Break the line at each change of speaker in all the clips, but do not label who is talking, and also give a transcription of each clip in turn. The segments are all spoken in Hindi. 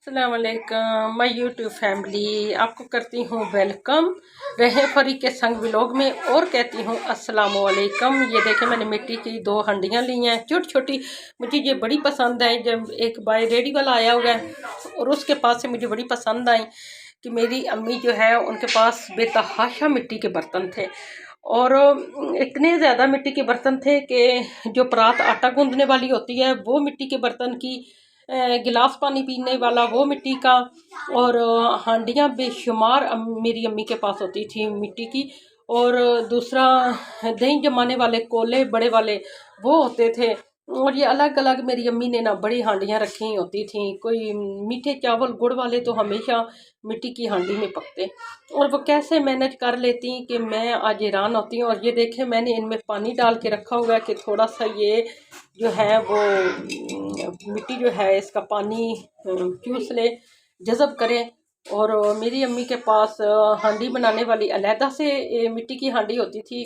अस्सलाम वालेकुम माय यूट्यूब फैमिली, आपको करती हूँ वेलकम रहे फरी के संग व्लॉग में और कहती हूँ अस्सलाम वालेकुम। ये देखें मैंने मिट्टी की 2 हंडियाँ ली हैं छोटी छोटी। मुझे ये बड़ी पसंद है। जब एक बाय रेडी वाला आया हुआ है और उसके पास से मुझे बड़ी पसंद आई कि मेरी अम्मी जो है उनके पास बेतहाशा मिट्टी के बर्तन थे और इतने ज़्यादा मिट्टी के बर्तन थे कि जो परात आटा गूंदने वाली होती है वो मिट्टी के बर्तन की, गिलास पानी पीने वाला वो मिट्टी का, और हांडियाँ बेशुमार मेरी अम्मी के पास होती थी मिट्टी की। और दूसरा दही जमाने वाले कोले बड़े वाले वो होते थे। और ये अलग अलग मेरी अम्मी ने ना बड़ी हांडियाँ रखी होती थी। कोई मीठे चावल गुड़ वाले तो हमेशा मिट्टी की हांडी में पकते, और वो कैसे मैनेज कर लेती कि मैं आज हैरान होती हूँ। और ये देखें मैंने इनमें पानी डाल के रखा हुआ है कि थोड़ा सा ये जो है वो मिट्टी जो है इसका पानी चूस ले, जज़ब करे। और मेरी अम्मी के पास हांडी बनाने वाली अलहदा से मिट्टी की हांडी होती थी,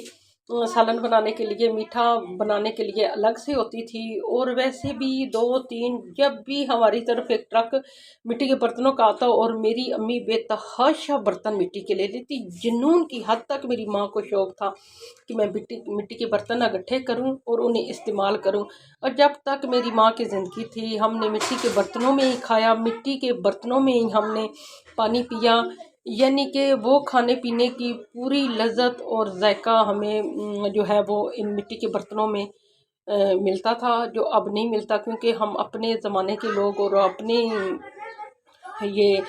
सालन बनाने के लिए, मीठा बनाने के लिए अलग से होती थी। और वैसे भी 2-3 जब भी हमारी तरफ एक ट्रक मिट्टी के बर्तनों का आता और मेरी अम्मी बेतहाशा बर्तन मिट्टी के ले लेती। जुनून की हद तक मेरी माँ को शौक़ था कि मैं मिट्टी के बर्तन इकट्ठे करूं और उन्हें इस्तेमाल करूं। और जब तक मेरी माँ की ज़िंदगी थी हमने मिट्टी के बर्तनों में ही खाया, मिट्टी के बर्तनों में ही हमने पानी पिया। यानी कि वो खाने पीने की पूरी लज़्ज़त और जायका हमें जो है वो इन मिट्टी के बर्तनों में मिलता था, जो अब नहीं मिलता। क्योंकि हम अपने ज़माने के लोग और अपने ये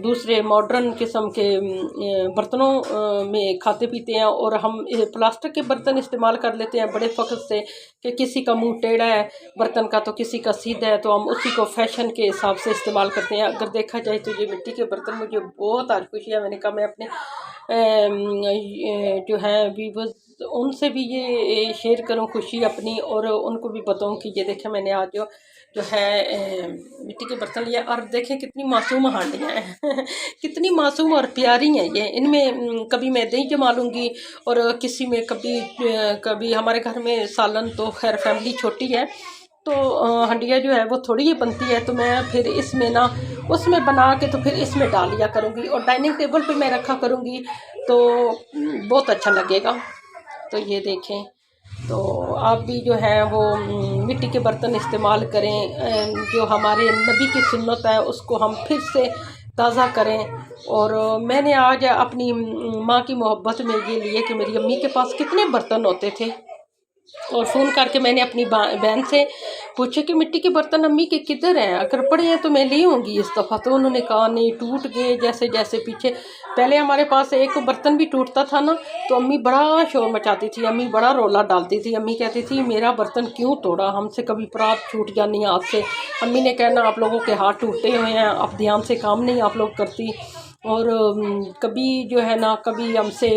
दूसरे मॉडर्न किस्म के बर्तनों में खाते पीते हैं, और हम प्लास्टिक के बर्तन इस्तेमाल कर लेते हैं बड़े फ़ख्र से कि किसी का मुंह टेढ़ा है बर्तन का तो किसी का सीधा है, तो हम उसी को फैशन के हिसाब से इस्तेमाल करते हैं। अगर देखा जाए तो ये मिट्टी के बर्तन मुझे बहुत आज खुशी है। मैंने कहा मैं अपने जो है व्यूअर्स उनसे भी ये शेयर करूं खुशी अपनी, और उनको भी बताऊं कि ये देखें मैंने आज जो है मिट्टी के बर्तन लिया। और देखें कितनी मासूम हांडियाँ हैं कितनी मासूम और प्यारी हैं ये। इनमें कभी मैं दही जमा लूँगी, और किसी में कभी हमारे घर में सालन तो खैर फैमिली छोटी है तो हंडिया जो है वो थोड़ी ही बनती है, तो मैं फिर इसमें ना उसमें बना के तो फिर इसमें डाल लिया करूँगी और डाइनिंग टेबल पे मैं रखा करूँगी तो बहुत अच्छा लगेगा। तो ये देखें, तो आप भी जो है वो मिट्टी के बर्तन इस्तेमाल करें। जो हमारे नबी की सुन्नत है उसको हम फिर से ताज़ा करें। और मैंने आज अपनी माँ की मोहब्बत में ये लिए कि मेरी अम्मी के पास कितने बर्तन होते थे, और फ़ोन करके मैंने अपनी बहन से पूछे कि मिट्टी के बर्तन अम्मी के किधर हैं, अगर पड़े हैं तो मैं ले आऊँगी इस दफ़ा। तो उन्होंने कहा नहीं, टूट गए जैसे जैसे पीछे। पहले हमारे पास एक बर्तन भी टूटता था ना तो अम्मी बड़ा शोर मचाती थी, अम्मी बड़ा रोला डालती थी। अम्मी कहती थी मेरा बर्तन क्यों तोड़ा, हमसे कभी परात छूट जानी हाथ से। अम्मी ने कहना आप लोगों के हाथ टूटे हुए हैं, आप ध्यान से काम नहीं आप लोग करती। और कभी जो है ना कभी हमसे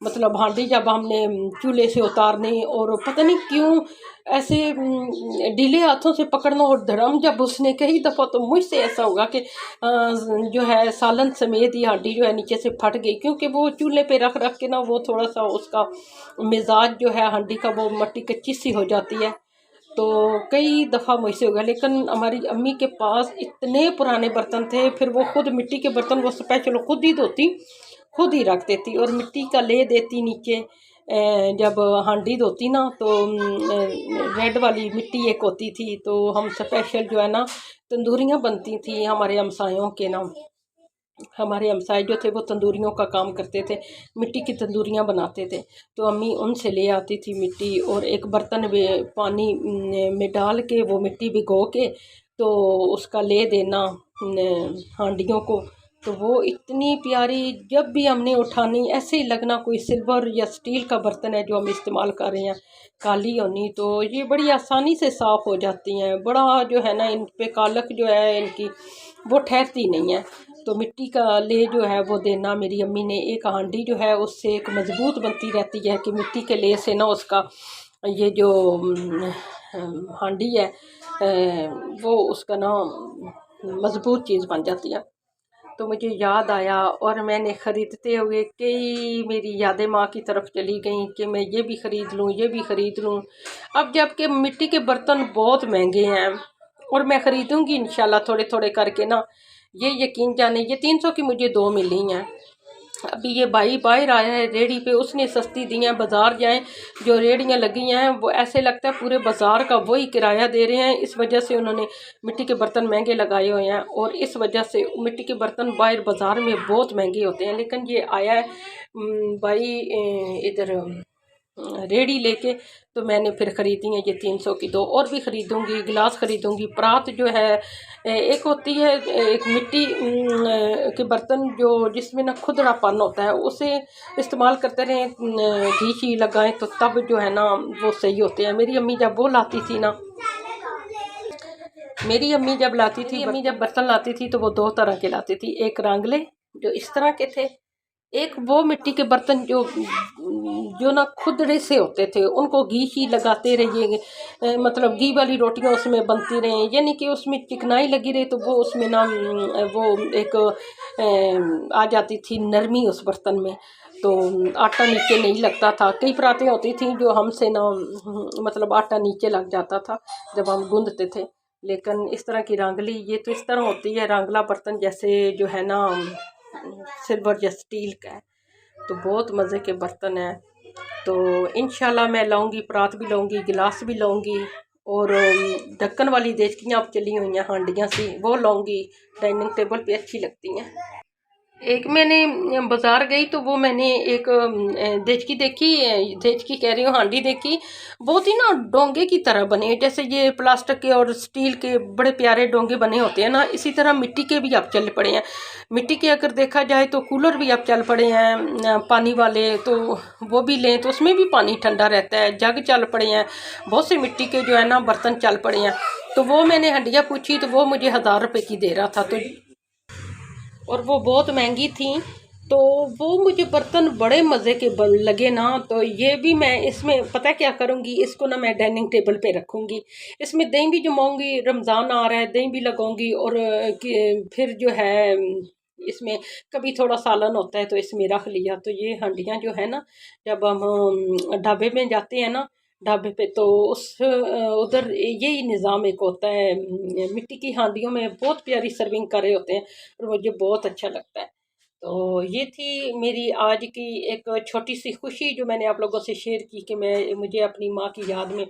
मतलब हांडी जब हमने चूल्हे से उतारनी और पता नहीं क्यों ऐसे ढीले हाथों से पकड़ना, और धड़म जब उसने कई दफ़ा तो मुझसे ऐसा होगा कि जो है सालन समेत ही हांडी जो है नीचे से फट गई, क्योंकि वो चूल्हे पे रख रख के ना वो थोड़ा सा उसका मिजाज जो है हांडी का वो मट्टी कच्ची सी हो जाती है। तो कई दफ़ा मुझसे हो गया। लेकिन हमारी अम्मी के पास इतने पुराने बर्तन थे, फिर वो खुद मिट्टी के बर्तन वो स्पेशल खुद ही धोती खुद ही रख देती और मिट्टी का ले देती नीचे। जब हांडी धोती ना तो रेड वाली मिट्टी एक होती थी, तो हम स्पेशल जो है ना तंदूरियाँ बनती थी हमारे हमसायों के ना। हमारे हमसाए जो थे वो तंदूरियों का काम करते थे, मिट्टी की तंदूरियाँ बनाते थे। तो अम्मी उनसे ले आती थी मिट्टी, और एक बर्तन में पानी में डाल के वो मिट्टी भिगो के तो उसका ले देना हांडियों को। तो वो इतनी प्यारी, जब भी हमने उठानी ऐसे ही लगना कोई सिल्वर या स्टील का बर्तन है जो हम इस्तेमाल कर रहे हैं, काली होनी तो ये बड़ी आसानी से साफ़ हो जाती हैं। बड़ा जो है ना इन पे कालक जो है इनकी वो ठहरती नहीं है। तो मिट्टी का ले जो है वो देना मेरी अम्मी ने। एक हांडी जो है उससे एक मज़बूत बनती रहती है कि मिट्टी के ले से ना उसका ये जो हांडी है वो उसका ना मज़बूत चीज़ बन जाती है। तो मुझे याद आया और मैंने ख़रीदते हुए कई मेरी यादें माँ की तरफ चली गई कि मैं ये भी ख़रीद लूँ ये भी ख़रीद लूँ। अब जबकि मिट्टी के बर्तन बहुत महंगे हैं और मैं ख़रीदूँगी इंशाल्लाह थोड़े थोड़े करके ना। ये यकीन जाने ये 300 की मुझे 2 मिली हैं। अभी ये भाई बाहर आया है रेडी पे, उसने सस्ती दी हैं। बाज़ार जाएं, जो रेडियाँ लगी हैं वो ऐसे लगता है पूरे बाज़ार का वही किराया दे रहे हैं। इस वजह से उन्होंने मिट्टी के बर्तन महंगे लगाए हुए हैं, और इस वजह से मिट्टी के बर्तन बाहर बाज़ार में बहुत महंगे होते हैं। लेकिन ये आया है भाई इधर रेडी लेके, तो मैंने फिर ख़रीदी है ये 300 की 2 और भी ख़रीदूँगी। गिलास ख़रीदूँगी। परात जो है एक होती है एक मिट्टी के बर्तन जो जिसमें ना खुदरापन होता है, उसे इस्तेमाल करते रहें, घी शी लगाएं तो तब जो है ना वो सही होते हैं। मेरी अम्मी जब वो लाती थी ना, मेरी अम्मी जब बर्तन लाती थी तो वो 2 तरह के लाती थी। एक रांगले जो इस तरह के थे, एक वो मिट्टी के बर्तन जो जो ना खुदरे से होते थे, उनको घी ही लगाते रहिए, मतलब घी वाली रोटियां उसमें बनती रहें, यानी कि उसमें चिकनाई लगी रही तो वो उसमें ना वो एक आ जाती थी नरमी उस बर्तन में, तो आटा नीचे नहीं लगता था। कई परातें होती थी जो हमसे ना मतलब आटा नीचे लग जाता था जब हम गूंदते थे। लेकिन इस तरह की रांगली ये तो इस तरह होती है, रांगला बर्तन जैसे जो है ना सिल्वर या स्टील का है, तो बहुत मज़े के बर्तन है। तो इंशाल्लाह मैं लाऊंगी, परात भी लाऊंगी, गिलास भी लाऊंगी, और ढक्कन वाली देचकियाँ अब चली हुई हैं हांडियाँ सी, वो लाऊंगी। डाइनिंग टेबल पे अच्छी लगती हैं। एक मैंने बाज़ार गई तो वो मैंने एक देचकी देखी, देचकी कह रही हूँ, हांडी देखी। बहुत ही ना डोंगे की तरह बने, जैसे ये प्लास्टिक के और स्टील के बड़े प्यारे डोंगे बने होते हैं ना, इसी तरह मिट्टी के भी अब चल पड़े हैं। मिट्टी के अगर देखा जाए तो कूलर भी अब चल पड़े हैं पानी वाले, तो वो भी लें तो उसमें भी पानी ठंडा रहता है। जग चल पड़े हैं, बहुत से मिट्टी के जो है ना बर्तन चल पड़े हैं। तो वो मैंने हंडिया पूछी तो वो मुझे 1000 रुपये की दे रहा था, तो और वो बहुत महंगी थी। तो वो मुझे बर्तन बड़े मज़े के लगे ना, तो ये भी मैं इसमें पता क्या करूँगी, इसको ना मैं डाइनिंग टेबल पे रखूँगी। इसमें दही भी जमाऊँगी, रमज़ान आ रहा है, दही भी लगाऊँगी, और फिर जो है इसमें कभी थोड़ा सालन होता है तो इसमें रख लिया। तो ये हांडियाँ जो है ना, जब हम ढाबे में जाते हैं ना, ढाबे पे तो उस उधर यही निज़ाम एक होता है, मिट्टी की हांडियों में बहुत प्यारी सर्विंग कर रहे होते हैं, और मुझे बहुत अच्छा लगता है। तो ये थी मेरी आज की एक छोटी सी खुशी जो मैंने आप लोगों से शेयर की, कि मैं मुझे अपनी माँ की याद में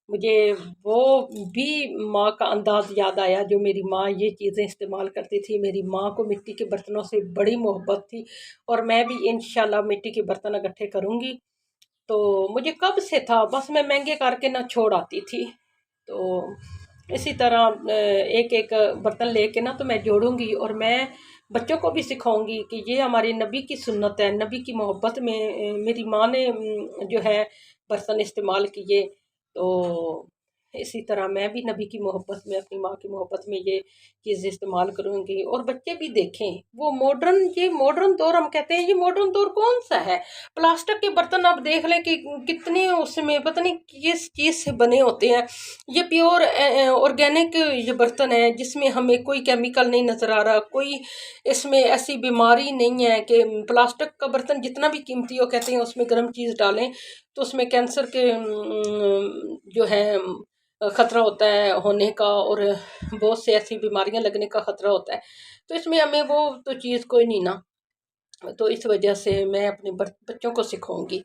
मुझे वो भी माँ का अंदाज़ याद आया जो मेरी माँ ये चीज़ें इस्तेमाल करती थी। मेरी माँ को मिट्टी के बर्तनों से बड़ी मोहब्बत थी, और मैं भी इंशाल्लाह मिट्टी के बर्तन इकट्ठे करूँगी। तो मुझे कब से था, बस मैं महंगे करके ना छोड़ आती थी। तो इसी तरह एक एक बर्तन लेके ना तो मैं जोड़ूंगी, और मैं बच्चों को भी सिखाऊंगी कि ये हमारी नबी की सुन्नत है। नबी की मोहब्बत में मेरी माँ ने जो है बर्तन इस्तेमाल किए, तो इसी तरह मैं भी नबी की मोहब्बत में, अपनी माँ की मोहब्बत में ये चीज़ इस्तेमाल करूँगी। और बच्चे भी देखें वो मॉडर्न, ये मॉडर्न दौर हम कहते हैं, ये मॉडर्न दौर कौन सा है। प्लास्टिक के बर्तन आप देख लें कि कितने उसमें पता नहीं किस चीज़ से बने होते हैं। ये प्योर ऑर्गेनिक ये बर्तन है, जिसमें हमें कोई केमिकल नहीं नज़र आ रहा, कोई इसमें ऐसी बीमारी नहीं है कि प्लास्टिक का बर्तन जितना भी कीमती हो, कहते हैं उसमें गर्म चीज़ डालें तो उसमें कैंसर के जो है ख़तरा होता है होने का, और बहुत से ऐसी बीमारियां लगने का ख़तरा होता है। तो इसमें हमें वो तो चीज़ कोई नहीं ना। तो इस वजह से मैं अपने बच्चों को सिखाऊंगी।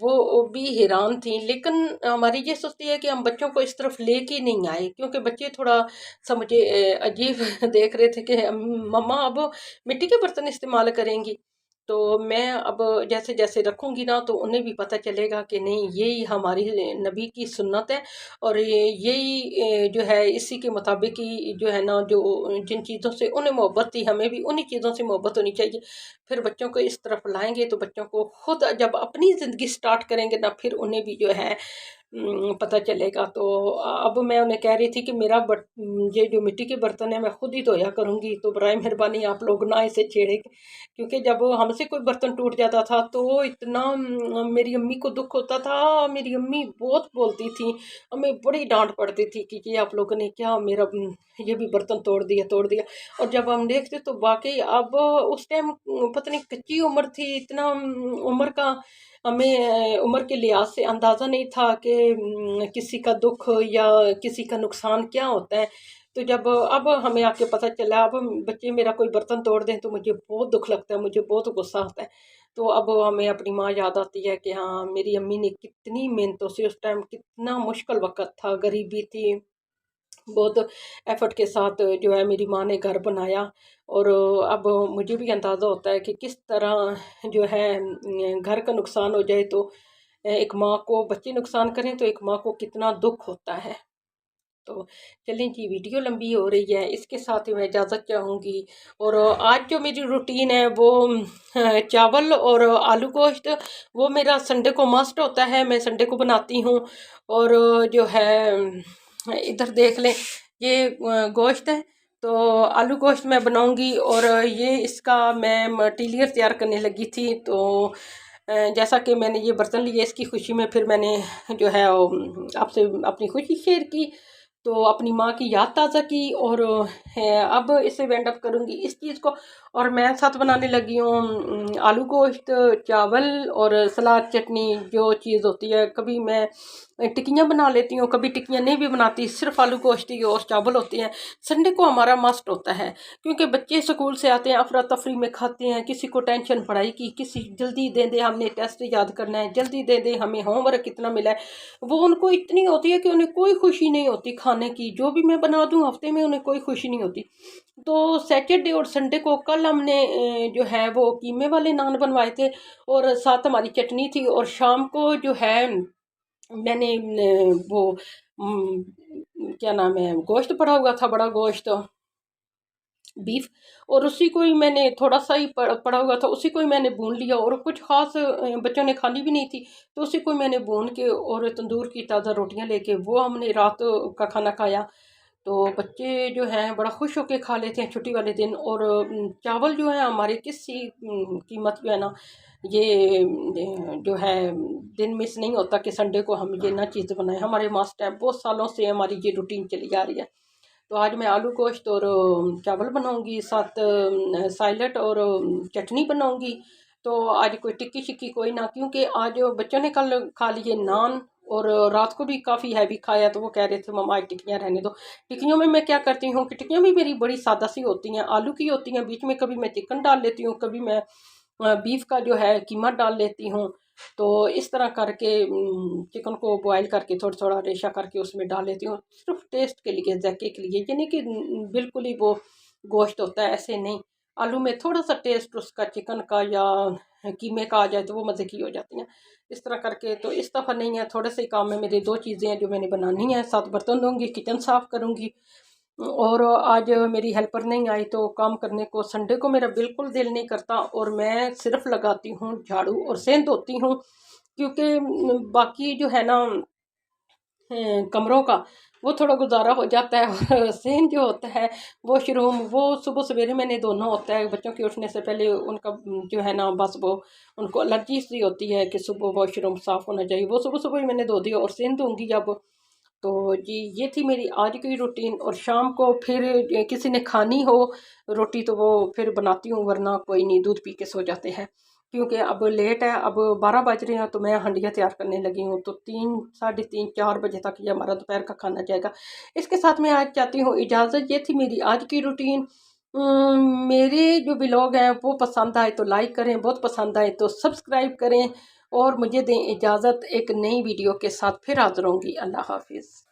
वो भी हैरान थी, लेकिन हमारी ये सोचती है कि हम बच्चों को इस तरफ लेके नहीं आए, क्योंकि बच्चे थोड़ा सा मुझे अजीब देख रहे थे कि मम्मा अब मिट्टी के बर्तन इस्तेमाल करेंगी। तो मैं अब जैसे जैसे रखूँगी ना तो उन्हें भी पता चलेगा कि नहीं, यही हमारी नबी की सुन्नत है, और यही जो है इसी के मुताबिक ही जो है ना, जो जिन चीज़ों से उन्हें मोहब्बत थी हमें भी उन्हीं चीज़ों से मोहब्बत होनी चाहिए। फिर बच्चों को इस तरफ लाएंगे तो बच्चों को खुद जब अपनी ज़िंदगी स्टार्ट करेंगे ना, फिर उन्हें भी जो है पता चलेगा। तो अब मैं उन्हें कह रही थी कि मेरा ये जो मिट्टी के बर्तन है मैं खुद ही धोया करूँगी, तो बराए मेहरबानी आप लोग ना इसे छेड़े, क्योंकि जब हमसे कोई बर्तन टूट जाता था तो इतना मेरी अम्मी को दुख होता था। मेरी अम्मी बहुत बोलती थी, हमें बड़ी डांट पड़ती थी कि ये आप लोगों ने क्या मेरा ये भी बर्तन तोड़ दिया। और जब हम देखते तो वाकई अब उस टाइम पता नहीं कच्ची उम्र थी, इतना उम्र का हमें उम्र के लिहाज से अंदाज़ा नहीं था कि किसी का दुख या किसी का नुकसान क्या होता है। तो तो जब अब हमें आके पता चला, अब बच्चे मेरा कोई बर्तन तोड़ दें तो मुझे बहुत दुख लगता है, मुझे बहुत गुस्सा आता है। तो अब हमें अपनी माँ याद आती है कि हाँ, मेरी अम्मी ने कितनी मेहनतों से उस टाइम, कितना मुश्किल वक़्त था, गरीबी थी, बहुत एफ़र्ट के साथ जो है मेरी माँ ने घर बनाया। और अब मुझे भी अंदाज़ा होता है कि किस तरह जो है घर का नुकसान हो जाए तो एक माँ को, बच्चे नुकसान करें तो एक माँ को कितना दुःख होता है। तो चलें जी, वीडियो लंबी हो रही है, इसके साथ ही मैं इजाज़त चाहूँगी। और आज जो मेरी रूटीन है वो चावल और आलू गोश्त, वो मेरा संडे को मस्ट होता है, मैं संडे को बनाती हूँ। और जो है इधर देख लें, ये गोश्त है, तो आलू गोश्त मैं बनाऊंगी। और ये इसका मैं मटीरियल तैयार करने लगी थी, तो जैसा कि मैंने ये बर्तन लिए, इसकी खुशी में फिर मैंने जो है आपसे अपनी खुशी शेयर की, तो अपनी माँ की याद ताज़ा की। और अब इसे वेंड अप करूँगी इस चीज़ को। और मैं साथ बनाने लगी हूँ आलू गोश्त, चावल और सलाद चटनी जो चीज़ होती है। कभी मैं टिक्कियाँ बना लेती हूँ, कभी टिक्कियाँ नहीं भी बनाती, सिर्फ आलू गोश्त ही और चावल होते हैं। संडे को हमारा मस्ट होता है, क्योंकि बच्चे स्कूल से आते हैं, अफरा तफरी में खाते हैं, किसी को टेंशन पढ़ाई की, किसी जल्दी दे दे हमने टेस्ट याद करना है, जल्दी दे दे हमें होमवर्क कितना मिला है। वो उनको इतनी होती है कि उन्हें कोई खुशी नहीं होती खाने की, जो भी मैं बना दूँ हफ्ते में उन्हें कोई खुशी नहीं होती। तो सैटरडे और संडे को कल हमने जो है वो कीमे वाले नान बनवाए थे, और साथ हमारी चटनी थी। और शाम को जो है मैंने वो क्या नाम है, गोश्त पड़ा हुआ था, बड़ा गोश्त बीफ, और उसी को ही मैंने थोड़ा सा ही पड़ा हुआ था, उसी को ही मैंने भून लिया। और कुछ ख़ास बच्चों ने खानी भी नहीं थी, तो उसी को मैंने भून के और तंदूर की ताज़ा रोटियां लेके वो हमने रात का खाना खाया। तो बच्चे जो हैं बड़ा खुश होकर खा लेते हैं छुट्टी वाले दिन। और चावल जो है हमारे किसी कीमत पे है ना, ये जो है दिन मिस नहीं होता कि संडे को हम ये ना चीज़ बनाएं, हमारे मस्ट है, बहुत सालों से हमारी ये रूटीन चली आ रही है। तो आज मैं आलू गोश्त और चावल बनाऊंगी, साथ साइलेट और चटनी बनाऊंगी। तो आज कोई टिक्की शिक्की कोई ना, क्योंकि आज बच्चों ने कल खा लिए नान, और रात को भी काफ़ी हैवी खाया, तो वो कह रहे थे मम्मा आज टिक्कियाँ रहने दो। टिक्कियों में मैं क्या करती हूँ कि टिक्कियाँ भी मेरी बड़ी सादा सी होती हैं, आलू की होती हैं, बीच में कभी मैं चिकन डाल लेती हूँ, कभी मैं बीफ का जो है कीमा डाल लेती हूँ। तो इस तरह करके चिकन को बॉयल करके थोड़ा थोड़ा रेशा करके उसमें डाल लेती हूँ, सिर्फ टेस्ट के लिए, जायके के लिए, यानी कि बिल्कुल ही वो गोश्त होता है ऐसे नहीं। आलू में थोड़ा सा टेस्ट उसका चिकन का या कीमे का आ जाए तो वो मज़े की हो जाती हैं। इस तरह करके, तो इस दफ़ा नहीं है, थोड़े से काम में मेरे दो चीज़ें हैं जो मैंने बनानी है, साथ बर्तन धोंगी, किचन साफ़ करूँगी। और आज मेरी हेल्पर नहीं आई, तो काम करने को संडे को मेरा बिल्कुल दिल नहीं करता, और मैं सिर्फ लगाती हूँ झाड़ू और सेंध धोती हूँ, क्योंकि बाकी जो है ना कमरों का वो थोड़ा गुजारा हो जाता है। और सेंध जो होता है वॉशरूम, वो सुबह सवेरे मैंने धोना होता है, बच्चों के उठने से पहले उनका जो है ना, बस वो उनको एलर्जी सी होती है कि सुबह वॉशरूम साफ़ होना चाहिए, वो सुबह सुबह ही मैंने धो दिया और सेंध दूँगी अब। तो जी, ये थी मेरी आज की रूटीन। और शाम को फिर किसी ने खानी हो रोटी तो वो फिर बनाती हूँ, वरना कोई नहीं, दूध पी के सो जाते हैं। क्योंकि अब लेट है, अब 12 बज रहे हैं, तो मैं हंडिया तैयार करने लगी हूँ, तो 3 साढ़े 3 4 बजे तक ये हमारा दोपहर का खाना जाएगा। इसके साथ मैं आज चाहती हूँ इजाज़त। ये थी मेरी आज की रूटीन। मेरे जो ब्लॉग हैं वो पसंद आए तो लाइक करें, बहुत पसंद आए तो सब्सक्राइब करें, और मुझे दें इजाज़त। एक नई वीडियो के साथ फिर हाज़िर होंगी। अल्लाह हाफ़िज़।